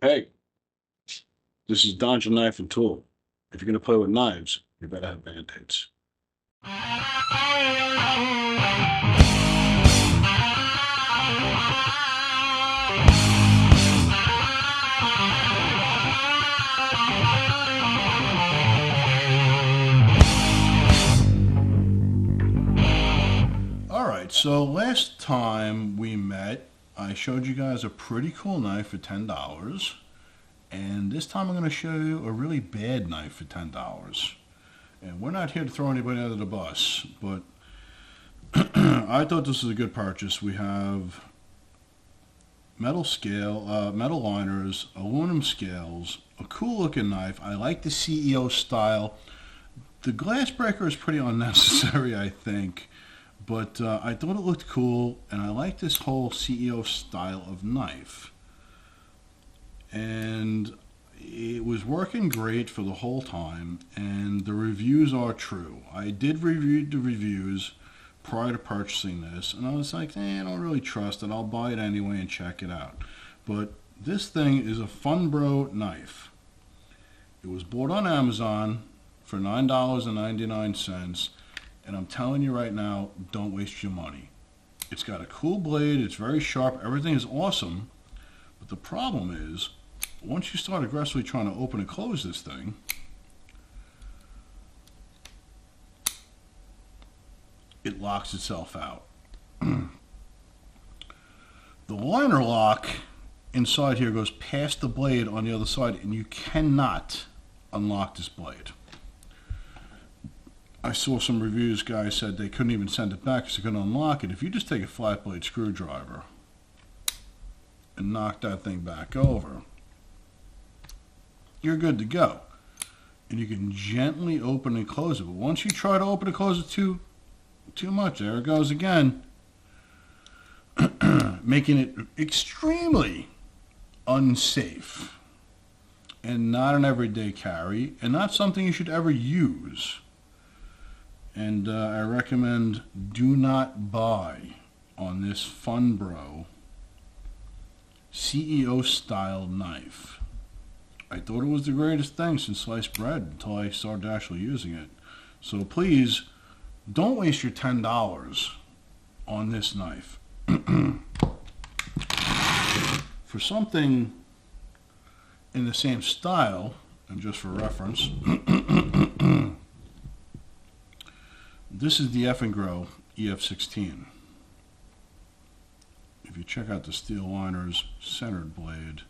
Hey, this is DonJA Knife and Tool. If you're going to play with knives, you better have band-aids. Alright, so last time we met, I showed you guys a pretty cool knife for $10. And this time I'm going to show you a really bad knife for $10. And we're not here to throw anybody under the bus, but I thought this was a good purchase. We have metal liners, aluminum scales, a cool looking knife. I like the CEO style. The glass breaker is pretty unnecessary, I think, but I thought it looked cool, and I like this whole CEO style of knife. And it was working great for the whole time, and the reviews are true. I did review the reviews prior to purchasing this, and I was like, I don't really trust it. I'll buy it anyway and check it out. But this thing is a Funbro knife. It was bought on Amazon for $9.99, and I'm telling you right now, don't waste your money. It's got a cool blade, it's very sharp, everything is awesome, but the problem is, once you start aggressively trying to open and close this thing, it locks itself out. The liner lock inside here goes past the blade on the other side, and you cannot unlock this blade. I saw some reviews, guys said they couldn't even send it back because they couldn't unlock it. If you just take a flat blade screwdriver and knock that thing back over, you're good to go. And you can gently open and close it. But once you try to open and close it too much, there it goes again, making it extremely unsafe and not an everyday carry, and not something you should ever use. And I recommend do not buy on this Funbro CEO style knife. I thought it was the greatest thing since sliced bread until I started actually using it. So please, don't waste your $10 on this knife. For something in the same style, and just for reference, this is the F&Grow EF16. If you check out the steel liners, centered blade,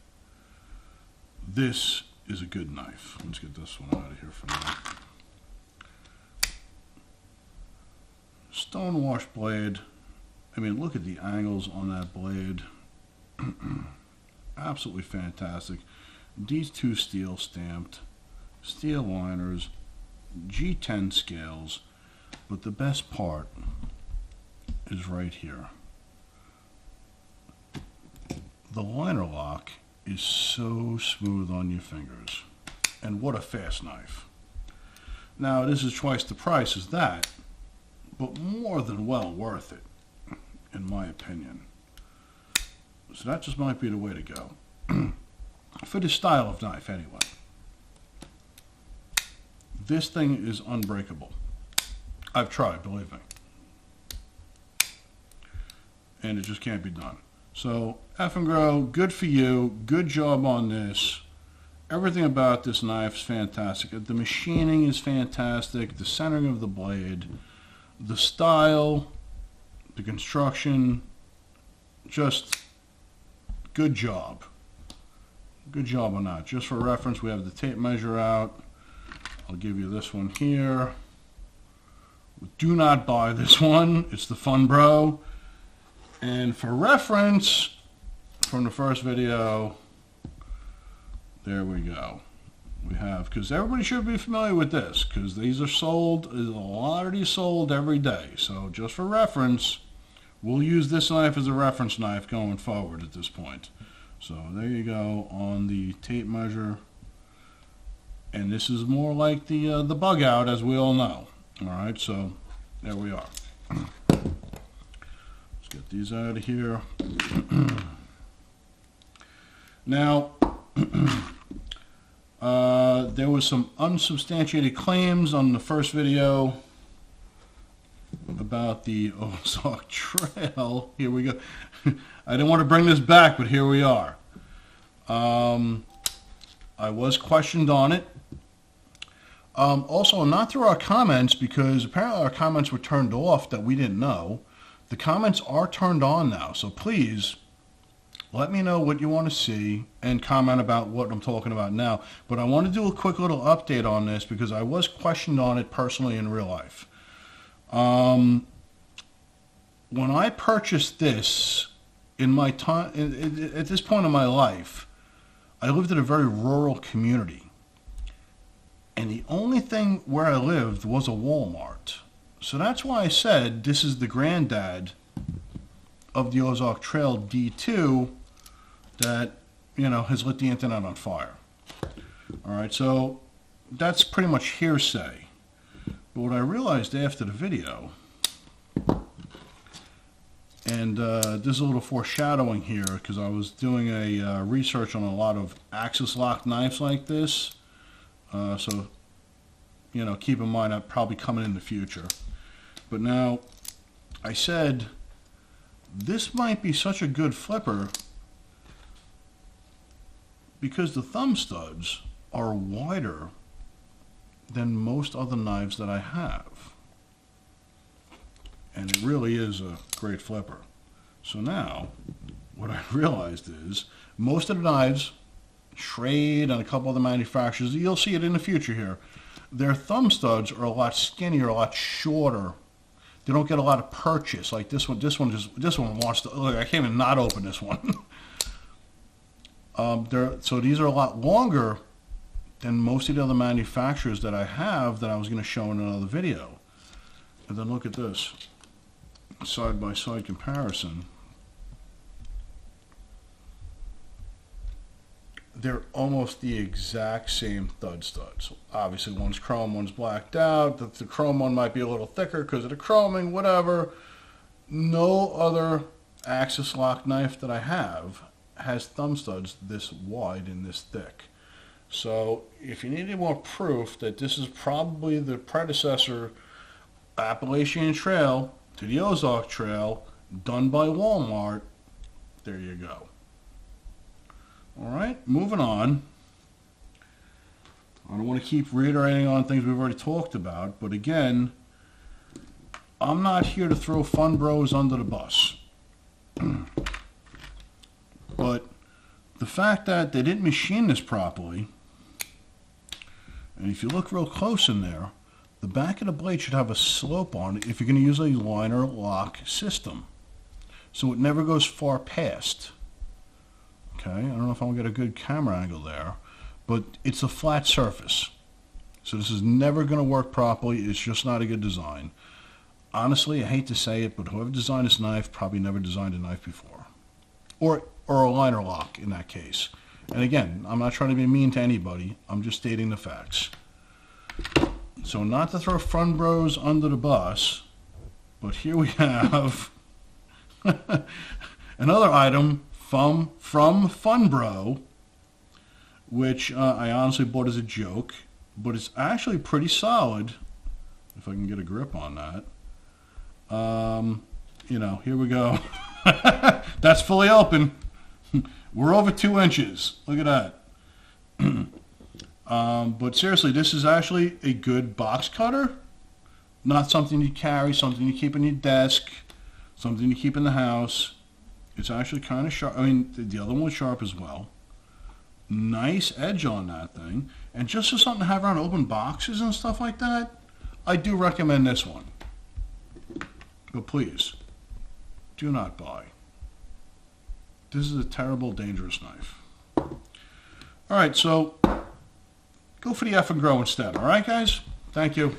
this is a good knife. Let's get this one out of here for now. Stonewash blade. I mean, look at the angles on that blade. Absolutely fantastic. These two steel stamped, steel liners, G10 scales, but the best part is right here. The liner lock is so smooth on your fingers, and what a fast knife. Now this is twice the price as that, but more than well worth it, in my opinion. So that just might be the way to go. For this style of knife anyway. This thing is unbreakable. I've tried, believe me. And it just can't be done. So, F&Grow, good for you. Good job on this. Everything about this knife is fantastic. The machining is fantastic. The centering of the blade. The style. The construction. Just good job. Good job on that. Just for reference, we have the tape measure out. I'll give you this one here. Do not buy this one. It's the Funbro. And for reference, from the first video, there we go. We have, because everybody should be familiar with this, because these are sold, a lot of these sold every day. So just for reference, we'll use this knife as a reference knife going forward at this point. So there you go on the tape measure. And this is more like the bug out, as we all know. All right, so there we are. Get these out of here. Now, There was some unsubstantiated claims on the first video about the Ozark Trail. Here we go. I didn't want to bring this back, but here we are. I was questioned on it. Also, not through our comments, because apparently our comments were turned off that we didn't know. The comments are turned on now, so please let me know what you want to see and comment about what I'm talking about now. But I want to do a quick little update on this because I was questioned on it personally in real life. When I purchased this, in my time, at this point in my life, I lived in a very rural community. And the only thing where I lived was a Walmart. So that's why I said this is the granddad of the Ozark Trail D2 that, has lit the internet on fire. All right, so that's pretty much hearsay. But what I realized after the video, and there's a little foreshadowing here because I was doing a research on a lot of axis lock knives like this. So, keep in mind I'm probably coming in the future. But now, I said, this might be such a good flipper because the thumb studs are wider than most other knives that I have. And it really is a great flipper. So now, what I realized is, most of the knives, Schrade and a couple other manufacturers, you'll see it in the future here, their thumb studs are a lot skinnier, a lot shorter. They don't get a lot of purchase like this one. This one wants to. Look, I can't even not open this one. So these are a lot longer than most of the other manufacturers that I have that I was going to show in another video. And then look at this side-by-side comparison. They're almost the exact same thud studs. Obviously, one's chrome, one's blacked out. The chrome one might be a little thicker because of the chroming, whatever. No other axis lock knife that I have has thumb studs this wide and this thick. So if you needed more proof that this is probably the predecessor Appalachian Trail to the Ozark Trail done by Walmart, there you go. All right, moving on. I don't want to keep reiterating on things we've already talked about, but again, I'm not here to throw Fun Bros under the bus. But the fact that they didn't machine this properly, and if you look real close in there, the back of the blade should have a slope on it if you're going to use a liner lock system, so it never goes far past. Okay, I don't know if I'm going to get a good camera angle there, but it's a flat surface. So this is never going to work properly. It's just not a good design. Honestly, I hate to say it, but whoever designed this knife probably never designed a knife before. Or a liner lock in that case. And again, I'm not trying to be mean to anybody. I'm just stating the facts. So not to throw Fun Bros under the bus, but here we have another item from Fun Bro, which I honestly bought as a joke, but it's actually pretty solid, if I can get a grip on that. Here we go. That's fully open. We're over 2 inches. Look at that. But seriously, this is actually a good box cutter. Not something you carry, something you keep on your desk, something you keep in the house. It's actually kind of sharp. I mean, the other one was sharp as well. Nice edge on that thing. And just as something to have around open boxes and stuff like that, I do recommend this one. But please, do not buy. This is a terrible, dangerous knife. All right, so go for the F and grow instead. All right, guys? Thank you.